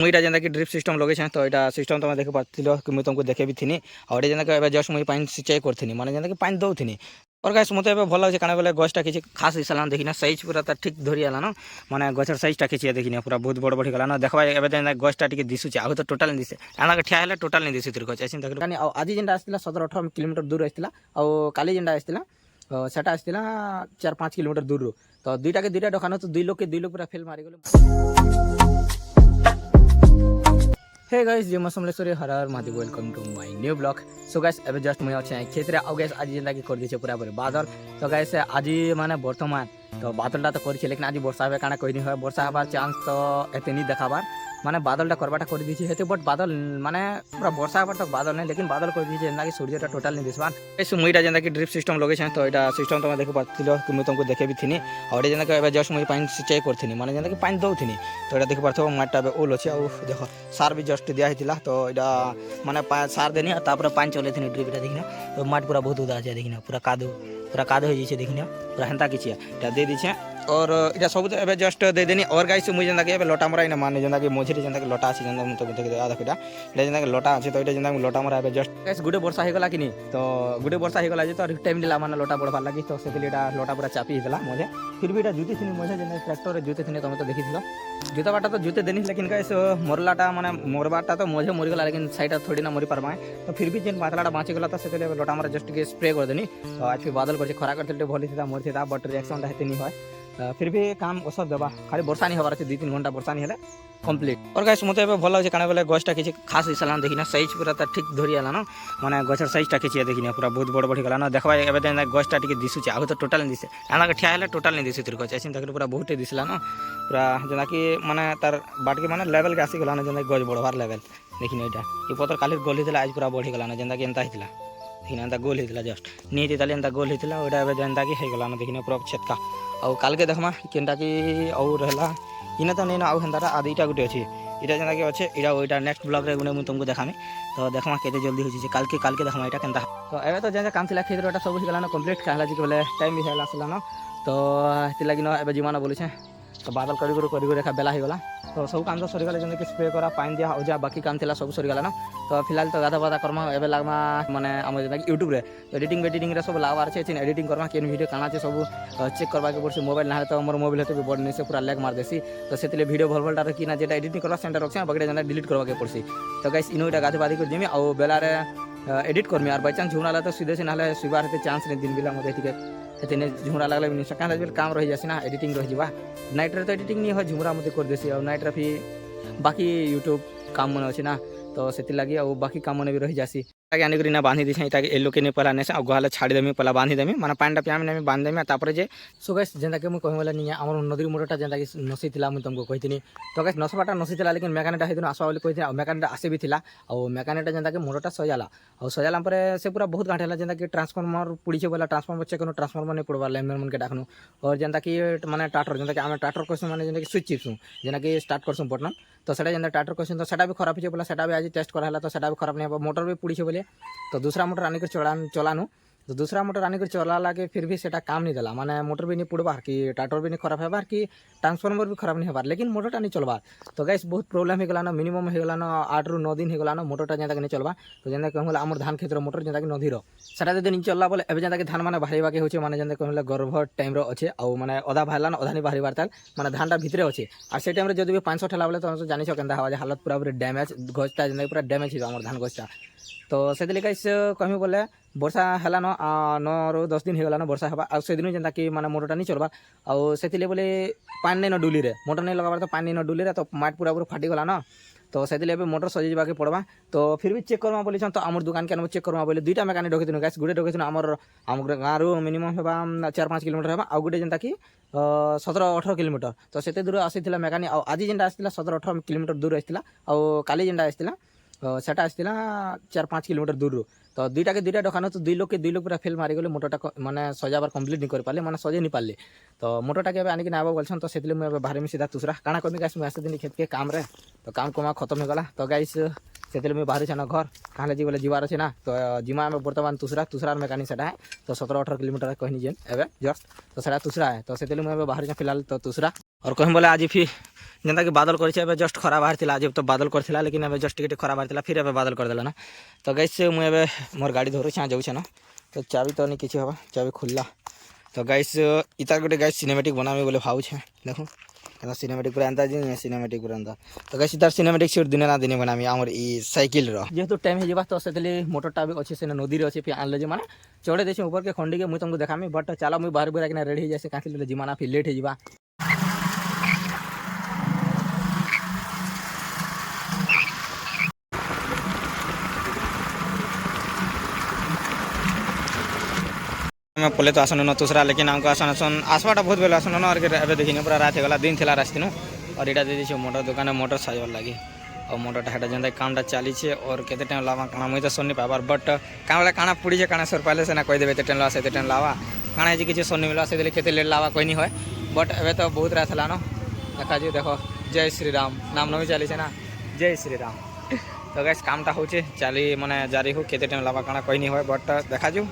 मुईटा जेनता कि drip system लगे तो यहाँ सिस्टम तुम देख पार्थिल कि मुझे तुमको देखे भी थी और ये जेनता जस्ट मुझे पानी सिंचाई करी माने जेनता कि पानी दौनी और गाइस मत भल लगे क्या बोले गछटा किसी खास हिसाब से देखना सैज पूरा ठीक धरीगला न मैंने गचर सैजटा खींची देखना पूरा बहुत बड़ बढ़ीगला न देखा एवं गछटा टी दिशुचे आगे तो टोटाल नहीं दिसे एना ठिया है टोटाल नहीं दिशे गच आज जेनटा आसला 17-18 किलोमीटर दूर आसला और काली जेनटा आसला सेटा आसला 4-5 किलोमीटर दूर तो दुईटा के दुईटा डकान तो दुई लोग पूरा फेल मारी गले। हे गाइस जय मां समलेश्वरी हर हर Mahadev welcome to my new vlog. So guys एबे जस्ट मुझे अच्छे खेत रे आ गाइस आज जेनता कि कर दिछे पूरा पूरी बादल तो गाइस आज माने वर्तमान तो बादलटा तो करछे लेकिन आज वर्षा होबे काना कोई नहीं है वर्षा हबार चांस तो एते नहीं देखाबार माने बादलटा करबाटा कर दिछे हेते बट बादल माने पूरा वर्षा हबार तक बादल नहीं लेकिन बादल कर दिछे जेनता कि सूर्यटा टोटल नहीं दिसबान गाइस मुईटा जेनता कि ड्रिप सिस्टम लगे तो यहाँ सिस्टम तुम देख पार्थिल कि मुझे तुमको देखे भी थी और ये जेनता कि जस्ट मुझे पानी सिंचाई करी माने जेनता कि पानी दौनी तो यहाँ देख पार्थ माटा ओल अच्छे और देख सार भी जस्ट दिया तो यहाँ माने सार देनी और पानी चले थे ड्रिपटा देखना तो माट पूरा बहुत उदा है देखना पूरा कादो हो जाए देखना पूरा हेन्ता किसी दे दीछे और इटा सब एबे जस्ट दे देनी और गाइस मुझे जेनता कि लोटा मरा इन माने जेनता कि मझे जेनता कि लोटा अच्छे जेनता मुझे आधा फीटा इटा जेनता कि लोटा अच्छे तो ये जेनता लोटा मरा एबे जस्ट गाइस गुटे वर्षा हो गला कि नहीं तो गुटे वर्षा हो गला जे तो टाइम दिला माने लोटा बढ़बार लगी तो से लोटा पूरा चापी होगा मुझे फिर भी जुती थी मुझे जेन ट्रैक्टर रे जुते थी तुम तो देखी जुता बाटा तो जुते देनी लेकिन गाइस मरलाटा माने मरबाटा तो मुझे मरीगला लेकिन साइड थोड़ी ना मरी पारबा तो फिर भी जेन बातलाटा बाँची गला तो से लोटा मारा जस्ट के स्प्रे कर देनी तो आज फिर बादल कर खरा करते भल था मरी था बट रिएक्शन हेते नहीं है फिर भी काम औसत देवा खाली वर्षा नहीं हबार 2-3 घंटा वर्षा नहीं है कम्प्लीट और गाइस मत भल लगे क्या बोले गछटा किसी खास हिसाब से देखना सैज पूरा ठीक धरीगला न मैंने गचर सैजटा खींची देखना पूरा बहुत बड़ बढ़ीगला न देखा एवं गछटा टी दिशुचे आगे तो टोटाल नहीं दिसे एना ठिया है टोटाल नहीं दिशे गच ऐसे पूरा बहुत दिसला न पूरा जेना कि माने तार बाटके माने लेवल के आसीगला न जेना गज बढ़वार लेवल देखना यहाँ ये पतर काली गल होता आज पूरा बढ़ीगला न जेनता कि एंता होता देखना एंता गोल होता जस्ट नहीं होता एंता गोल होता वोटा जेनता कि होगला न देखना पूरा छेदका और काल के देखमा केनटा कि और है इना तो नहीं ना आउ हेन्ता आदि इटा गुटे अच्छे इटा जेनता कि अच्छे इटा ओइटा नेक्स्ट ब्लॉग रे गुने तुमको देखामी तो देखमा केते जल्दी हो काल के देखमा इटा केनता तो एबे तो जेनता काम थिला खेत रोटा सब होगला न कंप्लीट कहला जी बोले टाइम भी हैला असला न तो हेति लागि न एबे जीवाना बोले तो बादल करी रेखा बेला होगला तो सब काम तो सरीगला जेनता कि स्प्रे करा पानी दिया हो जा बाकी काम थिला सब सरीगला न तो फिलहाल तो गाधा बाधा करमा एबे लागमा माने हम जेनता कि यूट्यूब रे एडिटिंग रे सब लागबार छे एडिटिंग करमा केन वीडियो काना छे सब चेक करबा के पड़से मोबाइल ना तो हमर मोबाइल हेते बड नहीं से पूरा लैग मार देसी तो सेतले वीडियो भल भलटा रे किना जेटा एडिटिंग करबा सेंटर रखछे बगड़े जेनता डिलीट करबा के पड़सी तो गाइस इनोटा गाधा बाधी कर देमी और बेला रे एडिट करमी और बाय चांस झुमराला तो सीधे से नाले सुबार हेते चांस ने दिन बिला मते ठीक हेते ने झुमरा लागले बिन सकान बेल काम रहि जासी ना एडिटिंग रहि जीवा नाइट रे तो एडिटिंग नहीं हो झुमरा मते कर देसी और नाइट रे फिर बाकी यूट्यूब काम मन अछि ना तो सेति लागि और बाकी काम मन भी रहि जासी ताकि आने करी ना बांधी दी ताकि एलो के नहीं पहला ने और गहला छाड़ी देमी पहला बांधी देमी माने पानी पियामी नेमी बांध देमी तापर जे सो गाइस जेनता के मु कहम वाला नहीं हमर नदी मोटरटा जेनता कि नसी थिला मु तुमको कहितनी तो गाइस नसबाटा नसी थिला लेकिन मेकानिटा हेतु आसवा वाली कहितनी और मेकानिटा आसे भी थिला और मेकानिटा जेनता कि मोटरटा सजाला और सजाला पर से पूरा बहुत गांठ हला जेनता कि ट्रांसफार्मर पुड़ी छे बोला ट्रांसफार्मर चेक कनो ट्रांसफार्मर नहीं पड़वा लाइन मन के डाकनो और जेनता कि माने ट्रैक्टर जेनता कि हम ट्रैक्टर कोस माने जेनता कि स्विच चिप्सु जेना कि स्टार्ट करसु बटन तो सेटा जेनता ट्रैक्टर कोस तो सेटा भी खराब हो बोला सेटा भी आज टेस्ट करा हला तो सेटा भी खराब नहीं मोटर भी पुड़ी छे बोले तो दूसरा मोटर आने चलानु तो दूसरा मोटर आने चला के फिर भी सेटा काम नहीं देला माने मोटर भी नहीं पुड़बार कि ट्रैक्टर भी नहीं खराब होबार कि ट्रांसफार्मर भी खराब नहीं होबार लेकिन मोटरटा नहीं चलबार तो गाइस बहुत प्रॉब्लम होगला न मिनिमम होगला न 8 ରୁ 9 दिन होगला न मोटरटा जेनता कि नहीं चलबा तो जेनता कहला हमर धान खेत मोटर जेनता कि नदी रो सेटा जदि नहीं चलला बोले एबे जेनता कि धान माने बाहरीबा के होचे माने जेनता कहला गर्भ टाइम रो अच्छे और माने अधा बाहरला न अधा नहीं बाहरीबार ताल माने धानटा भितरे अच्छे और से टाइम रे जदि 500 ठेला बोले तो जानि छ केनता हवा हालत पूरा पूरा डैमेज गछटा जेनता पूरा डैमेज हो हमर धान गछटा तो से गाइस कहमी बोले वर्षा है 9 ରୁ 10 दिन होगला न वर्षा हवा और से दिन जेनता कि माने मोटरटा नहीं चलबा और से बोले पानी नहीं न डुली रे मोटर नहीं लगाबार तो पानी न डुली रे तो माट पूरा पूरा फाटी गला न तो से मोटर सजेबा के पड़वा तो फिर भी चेक करमा बोली तो आम दुकान के चेक करमा बोले दुईटा मेकानिक रखी गाइस गुटे रखी आमर आम गाँव मिनिमम होगा 4-5 किलोमीटर होगा और गुटे जेनता कि 17-18 किलोमीटर तो से दूर आसी मेकानिक और आज जेनटा आसला 17-18 किलोमीटर दूर आसला और काली जेनटा आसला सेटा आसला 4-5 किलोमीटर दूर तो दुईटा के दुईटा डकान तो दुई लोग पूरा फेल मारी गले मोटरटा माने सजाबार कंप्लीट नहीं कर पाले माने सजे नहीं पाले तो मोटरटा के आनिक आबा बोलछन तो सेतले मुझे बाहर में सीधा दूसरा काना कमी गाइस मुझे दिन खेत के काम रे तो काम कमा खत्म होगला तो गाइस सेतले मुझे बाहर छन घर कहाँ जी बोले जीवार अच्छे ना तो जिमा में बर्तमान दूसरा मेकानिक सेटा है तो 17-18 किलोमीटर कहनी जेन एवं जस्ट तो सेटा दूसरा है तो सेतले मुझे बाहर फिलहाल तो दूसरा और कहीं बोले आज फिर जेनता कि बादल कर जस्ट खरा बाहर थी आज तो बादल कर लेकिन एवं जस्ट टिके खरा बाहर फिर एवं बादल करदेला ना। तो गाइस मुझे मोर गाड़ी धरुचे जाऊे ना तो चाबी तो नहीं किसी हवा चाबी खुल्ला। तो गाइस इतार गोटे गाइस सिनेमेटिक बनामी बोले भावुचे देखो क्या सिनेमेटिक पूरा एंता जी सिनेमेटिक पूरा एंता। तो गाइस इतार सिनेमेटिक सिर्फ दिने ना दिने बनामी आमर ई साइकिल रो जेहेतु टाइम हे जिबा तो सेतली मोटरटा भी अच्छे से नदी रे अच्छे फिर आनले जे माने चढ़े देछे ऊपर के खंडी के मुई तुमको देखामी बट चलो मुई बाहर बुरा के रेडी हो जासे काथि जिमाना फिर लेट हे जिबा। मैं पहले तो आसन न दूसरा लेकिन हमको आसन आसवाटा बहुत बेला आसन और देखिए पूरा रात होगा दिन थी रास्ते और यहाँ दे दीजिए मोटर दुकान मोटर साजर लगी और मोटरटा हेटा जेनता कामटा चली और केते टाइम लावा काना मुई तो सुनी पाबार बट काना बोले काना पुड़ी से काना सर पाले से ना कही देवे एते टाइम लावा से टाइम लावा काना जी किसी सुनी मिला से केते लेट लावा कोई नहीं है बट एवं तो बहुत रात है न देखा जी देखो जय श्री राम नाम नमी चली ना जय श्री राम। तो गैस कामटा हो चली माने जारी हो केते टाइम लावा काना कोई नहीं है बट देखा जो